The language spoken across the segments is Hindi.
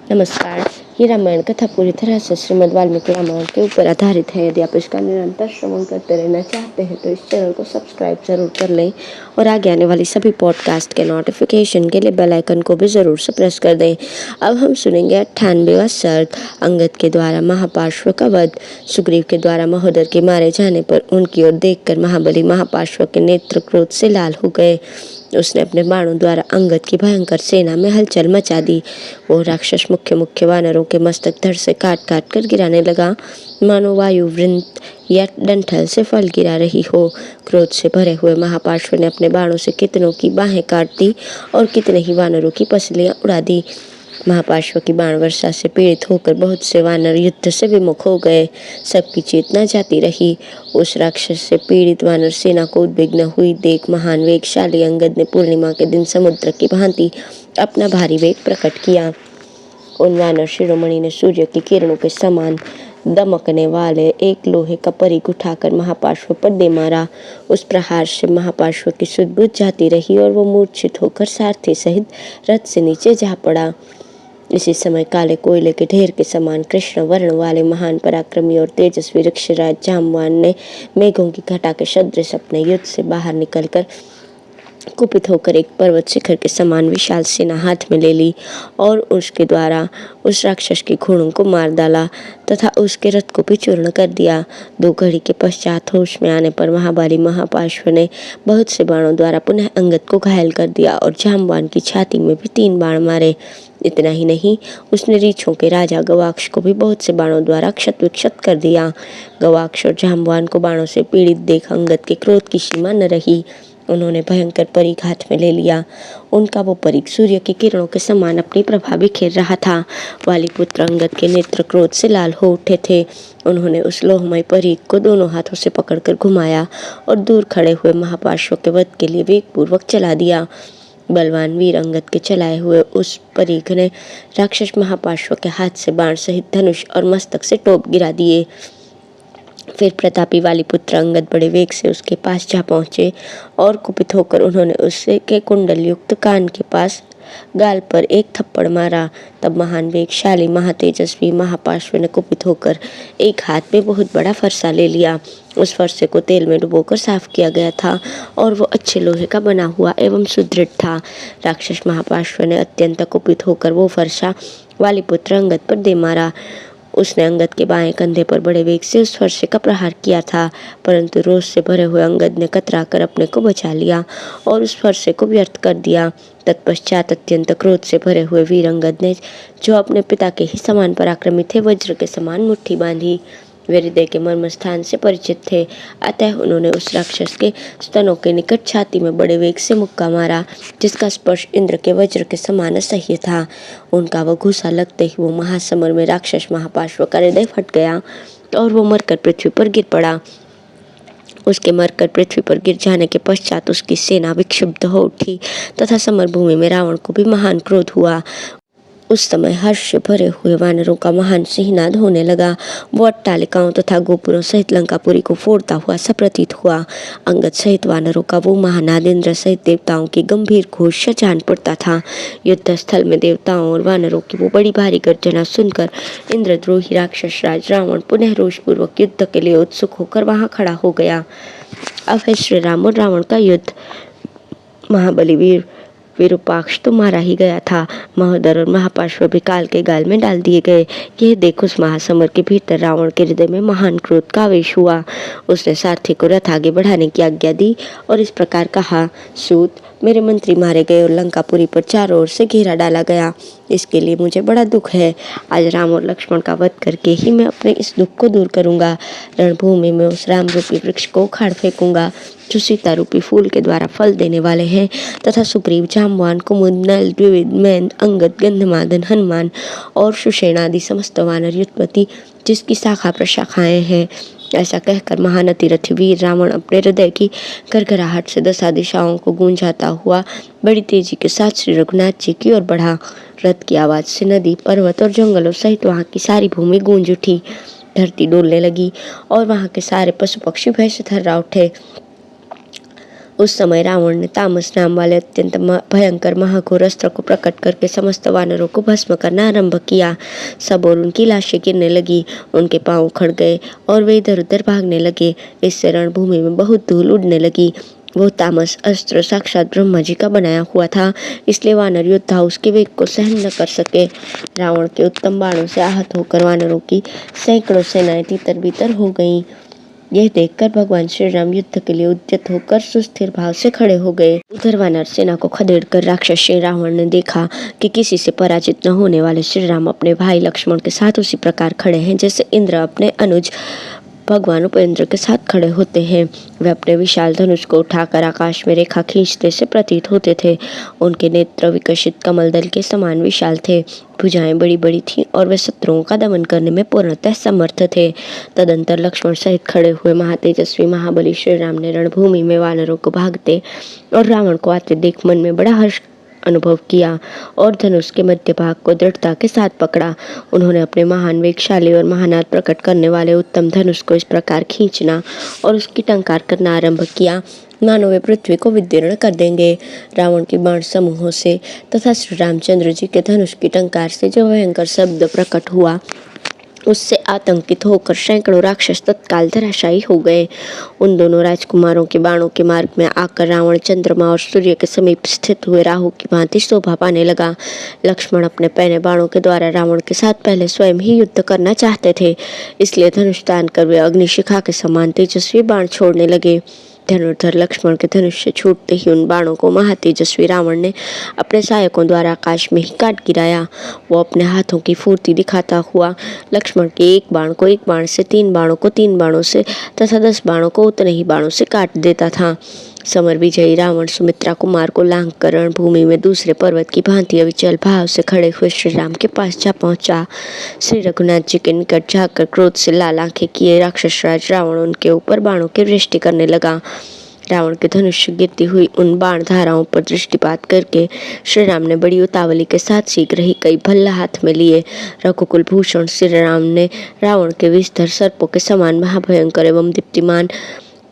नमस्कार। ये रामायण कथा पूरी तरह से श्रीमद् वाल्मीकि रामायण के ऊपर आधारित है। यदि आप इसका निरंतर श्रवण करते रहना चाहते हैं तो इस चैनल को सब्सक्राइब जरूर कर लें और आगे आने वाली सभी पॉडकास्ट के नोटिफिकेशन के लिए बेल आइकन को भी ज़रूर से प्रेस कर दें। अब हम सुनेंगे 98वां सर्ग। अंगद के द्वारा महापार्श्व का वध। सुग्रीव के द्वारा महोदर के मारे जाने पर उनकी ओर देखकर महाबली महापार्श्व के नेत्र क्रोध से लाल हो गए। उसने अपने बाणों द्वारा अंगद की भयंकर सेना में हलचल मचा दी। वो राक्षस मुख्य वानरों के मस्तक धड़ से काट काट कर गिराने लगा, मानो वायु वृंत या डंठल से फल गिरा रही हो। क्रोध से भरे हुए महापार्श्व ने अपने बाणों से कितनों की बाहें काट दी और कितने ही वानरों की पसलियां उड़ा दी। महापार्श्व की बाण वर्षा से पीड़ित होकर बहुत से वानर युद्ध से विमुख हो गए। सबकी चेतना जाती रही। उस राक्षस से पीड़ित वानर सेना को उद्विग्न हुई देख महान वेगशाली अंगद ने पूर्णिमा के दिन समुद्र की भांति अपना भारी वेग प्रकट किया। उन वानर शिरोमणि ने सूर्य की किरणों के समान दमकने वाले एक लोहे का परिघ उठाकर महापार्श्व पर दे मारा। उस प्रहार से महापार्श्व की सुध बुझ जाती रही और वो मूर्छित होकर सारथी सहित रथ से नीचे जा पड़ा। इसी समय काले कोयले के ढेर के समान कृष्ण वर्ण वाले महान पराक्रमी और तेजस्वी ऋक्षराज जाम्बवान ने मेघों की घटा के सदृश अपने युद्ध से बाहर निकलकर कुपित होकर एक पर्वत शिखर के समान विशाल सेना हाथ में ले ली और उसके द्वारा उस राक्षस के घोड़ों को मार डाला तथा उसके रथ को भी चूर्ण कर दिया। 2 घड़ी के पश्चात होश में आने पर महाबली महापार्श्व ने बहुत से बाणों द्वारा पुनः अंगद को घायल कर दिया और जाम्बवान की छाती में भी 3 बाण मारे। इतना ही नहीं, उसने रीछों के राजा गवाक्ष को भी बहुत से बाणों द्वारा क्षत विक्षत कर दिया। गवाक्ष और जाम्बवान को बाणों से पीड़ित देख अंगद के क्रोध की सीमा न रही। उन्होंने भयंकर परिघ हाथ में ले लिया। उनका वो परिघ सूर्य की किरणों के समान अपनी प्रभा बिखेर रहा था। वाली पुत्र अंगद के नेत्र क्रोध से लाल हो उठे थे। उन्होंने उस लोहमय परिघ को दोनों हाथों से पकड़कर घुमाया और दूर खड़े हुए महापार्श्व के वध के लिए वेगपूर्वक चला दिया। बलवान वीर अंगद के चलाए हुए उस परिघ ने राक्षस महापार्श्व के हाथ से बाण सहित धनुष और मस्तक से टोप गिरा दिए। फिर प्रतापी वाली पुत्र अंगद बड़े वेग से उसके पास जा पहुंचे और कुपित होकर उन्होंने उससे के कुंडल युक्त कान के पास गाल पर एक थप्पड़ मारा। तब महान वेगशाली महातेजस्वी महापार्श्व ने कुपित होकर एक हाथ में बहुत बड़ा फरसा ले लिया। उस फरसे को तेल में डुबोकर साफ किया गया था और वो अच्छे लोहे का बना हुआ एवं सुदृढ़ था। राक्षस महापार्श्व ने अत्यंत कुपित होकर वो फरसा वाली पुत्र अंगद पर दे मारा। उसने अंगद के बाएं कंधे पर बड़े वेग से उस फरसे का प्रहार किया था, परंतु रोष से भरे हुए अंगद ने कतराकर अपने को बचा लिया और उस फरसे को व्यर्थ कर दिया। तत्पश्चात अत्यंत क्रोध से भरे हुए वीर अंगद ने, जो अपने पिता के ही समान पराक्रमी थे, वज्र के समान मुट्ठी बांधी। वे हृदय के मर्म स्थान से परिचित थे, अतः उन्होंने उस राक्षस के स्तनों के निकट छाती में बड़े वेग से मुक्का मारा, जिसका स्पर्श इंद्र के वज्र के समान असह्य था। उनका वह घूसा लगते ही वो महासमर में राक्षस महापार्श्व का हृदय फट गया और वो मरकर पृथ्वी पर गिर पड़ा। उसके मरकर पृथ्वी पर गिर जाने के पश्चात उसकी सेना विक्षुब्ध हो उठी तथा समर भूमि में रावण को भी महान क्रोध हुआ। उस समय हर्ष से भरे हुए वानरों का महान सिंहनाद होने लगा। वो अट्टालिकाओं तथा गोपुरों सहित लंकापुरी को फोड़ता हुआ सा प्रतीत हुआ। अंगद सहित वानरों का वो महानाद इंद्र सहित देवताओं की गंभीर घोष से जान पड़ता था। युद्ध स्थल में देवताओं और वानरों की वो बड़ी भारी गर्जना सुनकर इंद्रद्रोही राक्षस राज रावण पुनः रोषपूर्वक युद्ध के लिए उत्सुक होकर वहां खड़ा हो गया। अब है श्री राम और रावण का युद्ध। महाबली वीर विरूपाक्ष तो मारा ही गया था। महोदर और महापार्श्व भी काल के गाल में डाल दिए गए। यह देख उस महासमर के भीतर रावण के हृदय में महान क्रोध का आवेश हुआ। उसने सारथी को रथ आगे बढ़ाने की आज्ञा दी और इस प्रकार कहा, सूत, मेरे मंत्री मारे गए और लंकापुरी पर चारों ओर से घेरा डाला गया। इसके लिए मुझे बड़ा दुख है। आज राम और लक्ष्मण का वध करके ही मैं अपने इस दुख को दूर करूंगा। रणभूमि में उस राम रूपी वृक्ष को उखाड़ फेंकूंगा जो सीता रूपी फूल के द्वारा फल देने वाले हैं, तथा सुग्रीव, जाम्बवान, कुमुद, नल, द्विविद, मैंद, अंगद, गंधमादन, हनुमान और सुषेण आदि समस्त वानर युद्धपति, जिसकी शाखा प्रशाखाएं हैं। ऐसा कहकर महान अतिरथी वीर रावण अपने हृदय की गड़गड़ाहट से 10 दिशाओं को गूंजाता हुआ बड़ी तेजी के साथ श्री रघुनाथ जी की ओर बढ़ा। रथ की आवाज से नदी, पर्वत और जंगलों सहित वहां की सारी भूमि गूंज उठी। धरती डोलने लगी और वहां के सारे पशु पक्षी भय से थर्रा उठे। उस समय रावण ने तामस नाम वाले अत्यंत भयंकर महाघोर अस्त्र को प्रकट करके समस्त वानरों को भस्म करना आरंभ किया। सब और उनकी लाशें गिरने लगी, उनके पांव उखड़ गए और वे इधर उधर भागने लगे। इससे रणभूमि में बहुत धूल उड़ने लगी। वो तामस अस्त्र साक्षात ब्रह्मा जी का बनाया हुआ था, इसलिए वानर योद्धा उसके वेग को सहन न कर सके। रावण के उत्तम बाणों से आहत होकर वानरों की सैकड़ों सेनाएं तितर बितर हो गईं। यह देखकर भगवान श्री राम युद्ध के लिए उद्यत होकर सुस्थिर भाव से खड़े हो गए। उधर वानर सेना को खदेड़कर राक्षस श्री रावण ने देखा कि किसी से पराजित न होने वाले श्री राम अपने भाई लक्ष्मण के साथ उसी प्रकार खड़े हैं जैसे इंद्र अपने अनुज भगवान उपेंद्र के साथ खड़े होते हैं। वे अपने विशाल धनुष को उठाकर आकाश में रेखा खींचते से प्रतीत होते थे। उनके नेत्र विकसित कमल दल के समान विशाल थे, भुजाएं बड़ी बड़ी थीं और वे शत्रुओं का दमन करने में पूर्णतः समर्थ थे। तदंतर लक्ष्मण सहित खड़े हुए महातेजस्वी महाबली श्री राम ने रणभूमि में वानरों को भागते और रावण को आते देख मन में बड़ा हर्ष अनुभव किया और धनुष के मध्य भाग को दृढ़ता के साथ पकड़ा। उन्होंने अपने महान वेगशाली और महानाद प्रकट करने वाले उत्तम धनुष को इस प्रकार खींचना और उसकी टंकार करना आरंभ किया मानो वे पृथ्वी को विदीर्ण कर देंगे। रावण के बाण समूहों से तथा श्री रामचंद्र जी के धनुष की टंकार से जो भयंकर शब्द प्रकट हुआ, उससे आतंकित होकर सैकड़ों राक्षस तत्काल धराशायी हो गए। उन दोनों राजकुमारों के बाणों के मार्ग में आकर रावण चंद्रमा और सूर्य के समीप स्थित हुए राहु की भांति शोभा पाने लगा। लक्ष्मण अपने पहने बाणों के द्वारा रावण के साथ पहले स्वयं ही युद्ध करना चाहते थे, इसलिए धनुष तान कर वे अग्निशिखा के समान तेजस्वी बाण छोड़ने लगे। धनुर्धर लक्ष्मण के धनुष से छूटते ही उन बाणों को महातेजस्वी रावण ने अपने सहायकों द्वारा आकाश में ही काट गिराया। वो अपने हाथों की फुर्ती दिखाता हुआ लक्ष्मण के एक बाण को एक बाण से, 3 बाणों को 3 बाणों से तथा 10 बाणों को उतने ही बाणों से काट देता था। समर विजयी रावण सुमित्रा कुमार को लांघ कर रणभूमि में दूसरे पर्वत की भांति अविचल भाव से खड़े हुए श्री राम के पास जा पहुंचा। श्री रघुनाथ जी के निकट जाकर क्रोध से लाल आंखें किए राक्षस राज रावण उनके ऊपर बाणों की वृष्टि करने लगा। रावण के धनुष से गिरती हुई उन बाण धाराओं पर दृष्टिपात करके श्री राम ने बड़ी उतावली के साथ शीघ्र ही कई भल्ला हाथ में लिए। रघुकुल भूषण श्री राम ने रावण के विषधर सर्पों के समान महाभयंकर एवं दीप्तिमान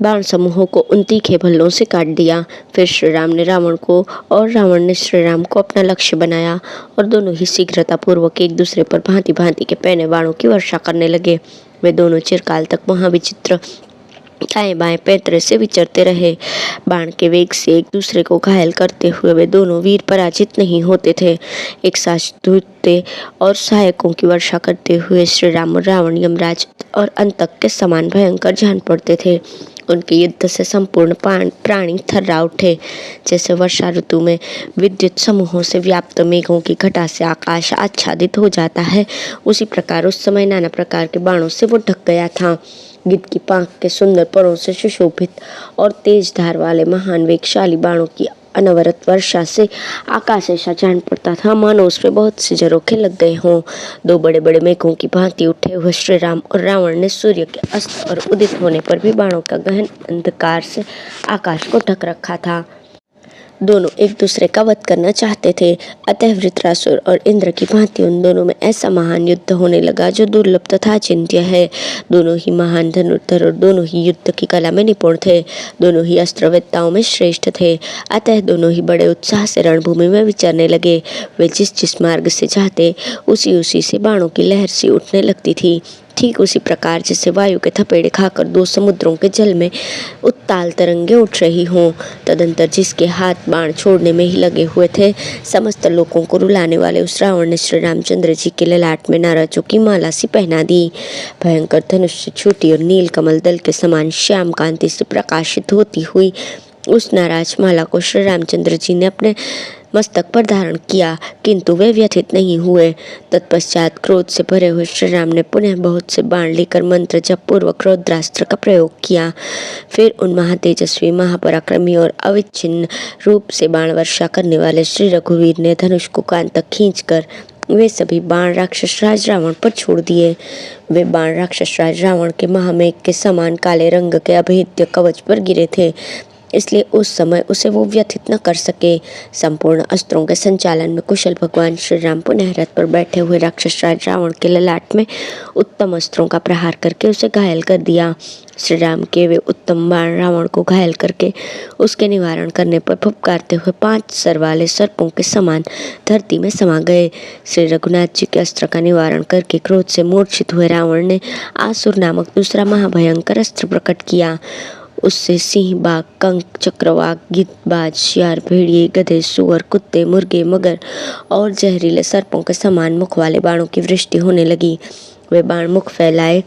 बाण समूहों को उन तीखे भल्लों से काट दिया। फिर श्री राम ने रावण को और रावण ने श्री राम को अपना लक्ष्य बनाया और दोनों ही शीघ्रता पूर्वक एक दूसरे पर भांति भांति के पैने बाणों की वर्षा करने लगे। वे दोनों चिरकाल तक वहां विचित्र दाएं बाएं पैतरे से विचरते रहे। बाण के वेग से एक दूसरे को घायल करते हुए वे दोनों वीर पराजित नहीं होते थे। एक साथ दूतते और सहायकों की वर्षा करते हुए श्री राम और रावण यमराज और अंतक के समान भयंकर जान पड़ते थे। उनके युद्ध से संपूर्ण प्राणी थर्रा उठे। जैसे वर्षा ऋतु में विद्युत समूहों से व्याप्त मेघों की घटा से आकाश आच्छादित हो जाता है, उसी प्रकार उस समय नाना प्रकार के बाणों से वो ढक गया था। गिद्ध की पांख के सुंदर परों से सुशोभित और तेज धार वाले महान वेगशाली बाणों की अनवरत वर्षा से आकाश ऐसा जान पड़ता था मानो उसमें बहुत से झरोखे लग गए हों। 2 बड़े बड़े मेघों की भांति उठे हुए श्री राम और रावण ने सूर्य के अस्त और उदित होने पर भी बाणों का गहन अंधकार से आकाश को ढक रखा था। दोनों एक दूसरे का वध करना चाहते थे, अतः वृत्रासुर और इंद्र की भांति उन दोनों में ऐसा महान युद्ध होने लगा जो दुर्लभ तथा अचिंत्य है। दोनों ही महान धनुर्धर और दोनों ही युद्ध की कला में निपुण थे। दोनों ही अस्त्रवेत्ताओं में श्रेष्ठ थे, अतः दोनों ही बड़े उत्साह से रणभूमि में विचरने लगे। वे जिस जिस मार्ग से जाते उसी उसी से बाणों की लहर सी उठने लगती थी। ठीक उसी प्रकार जैसे वायु के थपेड़े खाकर 2 समुद्रों के जल में उत्ताल तरंगे उठ रही हों। तदंतर जिसके हाथ बाण छोड़ने में ही लगे हुए थे, समस्त लोगों को रुलाने वाले उस रावण ने श्री रामचंद्र जी के ललाट में नाराजों की माला सी पहना दी। भयंकर धनुष से छूटी और नील कमल दल के समान श्याम कांति से प्रकाशित होती हुई उस नाराज माला को श्री रामचंद्र जी ने अपने मस्तक पर धारण किया, किंतु वे व्यथित नहीं हुए। तत्पश्चात क्रोध से भरे हुए श्री राम ने पुनः बहुत से बाण लेकर मंत्र जप पूर्वक रौद्रास्त्र का प्रयोग किया। फिर उन महातेजस्वी महापराक्रमी और अविच्छिन्न रूप से बाण वर्षा करने वाले श्री रघुवीर ने धनुष को कान तक खींचकर वे सभी बाण राक्षस राज रावण पर छोड़ दिए। वे बाण राक्षस राज रावण के महामेघ के समान काले रंग के अभेद्य कवच पर गिरे थे। इसलिए उस समय उसे वो व्यथित न कर सके। संपूर्ण अस्त्रों के संचालन में कुशल भगवान श्री राम पुनः रथ पर बैठे हुए राक्षस राज रावण के ललाट में उत्तम अस्त्रों का प्रहार करके उसे घायल कर दिया। श्री राम के वे उत्तम बाण रावण को घायल करके उसके निवारण करने पर फुफकारते हुए 5 सर वाले सर्पों के समान धरती में समा गए। श्री रघुनाथ जी के अस्त्र का निवारण करके क्रोध से मूर्छित हुए रावण ने आसुर नामक दूसरा महाभयंकर अस्त्र प्रकट किया। उससे सिंह, बाघ, कंक, चक्रवाक, गिद्धबाज, शियार, भेड़िए, गधे, सुअर, कुत्ते, मुर्गे, मगर और जहरीले सर्पों के समान मुख वाले बाणों की वृष्टि होने लगी। वे बाण मुख फैलाए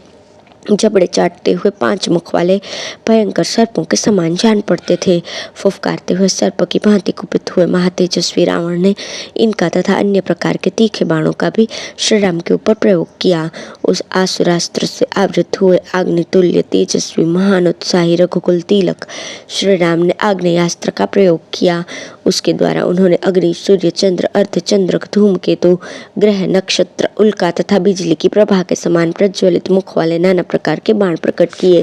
जबड़े चाटते हुए 5 मुख वाले भयंकर सर्पों के समान जान पड़ते थे। फुफकारते हुए सर्प की भांति कुपित हुए महातेजस्वी रावण ने इनका तथा अन्य प्रकार के तीखे बाणों का भी श्री राम के ऊपर प्रयोग किया। उस आसुरास्त्र से आवृत हुए अग्नितुल्य तेजस्वी महान उत्साही रघुकुल तिलक श्री राम ने आग्नेयास्त्र का प्रयोग किया। उसके द्वारा उन्होंने अग्नि, सूर्य, चंद्र, अर्धचंद्र, धूमकेतु, ग्रह, नक्षत्र, उल्का तथा बिजली की प्रभा के समान प्रज्वलित मुख वाले नाना प्रकार के बाण प्रकट किए।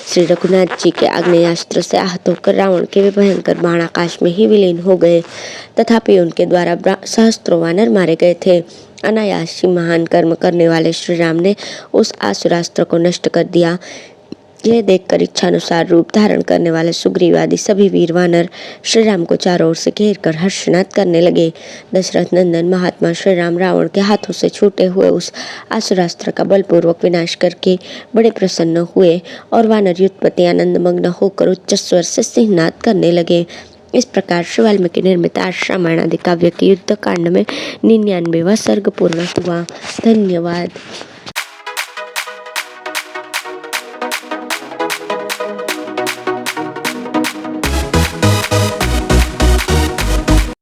श्री रघुनाथ जी के आग्नेयास्त्र से आहत होकर रावण के वे भयंकर बाण आकाश में ही विलीन हो गए। तथापि उनके द्वारा सहस्त्रों वानर मारे गए थे। अनायास ही महान कर्म करने वाले श्री राम ने उस आसुरास्त्र को नष्ट कर दिया। यह देखकर इच्छानुसार रूप धारण करने वाले सुग्रीव आदि सभी वीर वानर श्री राम को चारों ओर से घेर कर हर्षनाद करने लगे। दशरथ नंदन महात्मा श्री राम रावण के हाथों से छूटे हुए उस आसुरास्त्र का बलपूर्वक विनाश करके बड़े प्रसन्न हुए और वानर युद्धपति आनंदमग्न होकर उच्च स्वर से सिंहनाद करने लगे। इस प्रकार श्री वाल्मीकि निर्मित आर्ष रामायण आदि काव्य के युद्ध कांड में 99वां सर्ग पूर्ण हुआ। धन्यवाद।